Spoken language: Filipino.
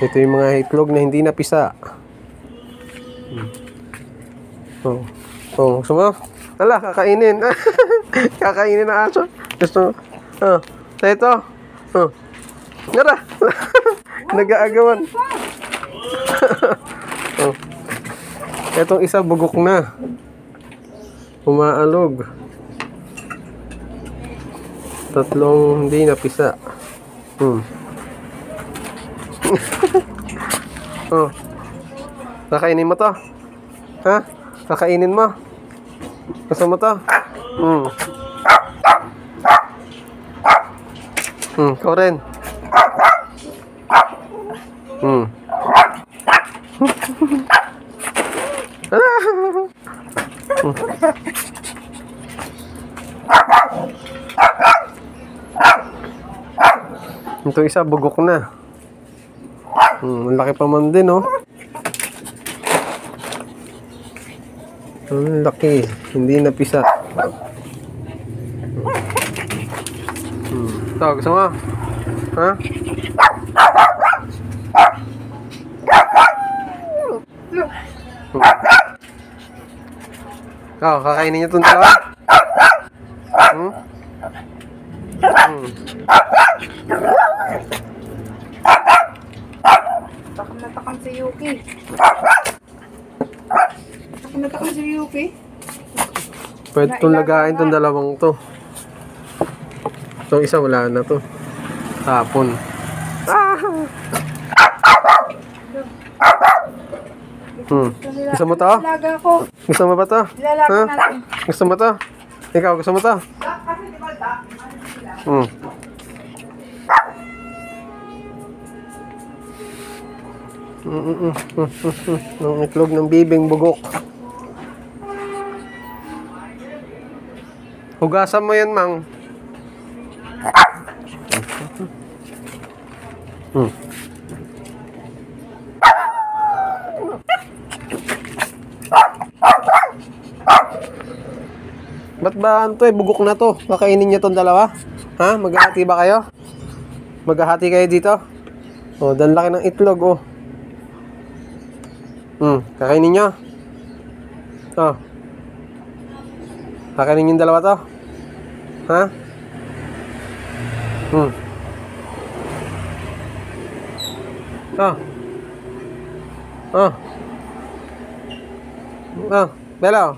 Ito yung mga itlog na hindi napisa. Gusto mo? Ala, kakainin. Kakainin na aso. Gusto mo? Sa ito. Nara. Nag-aagawan. Etong isa bugok na. Umaalog. Tatlong hindi napisa. Kakainin mo to? Ha? Kakainin mo? Gusto mo to? Ikaw rin. Ito isa bugok na. Ang laki pa man din, oh. Ang laki, hindi napisa. Ito, gusto mo? Ha? Kakainin niyo itong dalawa? Takam na takam si Yuki. Takam na takam si Yuki. Pwede itong lagain itong dalawang to. Itong isa wala na to. Tapon. Gusto mo to? Gusto mo ba to? Gusto mo to? Ikaw, gusto mo to? Ang itlog ng bibing bugok. Hugasan mo yan, Mang. Ba't ba ito bugok na to? Kakainin niyo tong dalawa? Ha? Maghahati ba kayo? Maghahati kayo dito? Dan laki ng itlog, oh. Kakainin niyo? Kakainin yung dalawa to? Ha? Bella.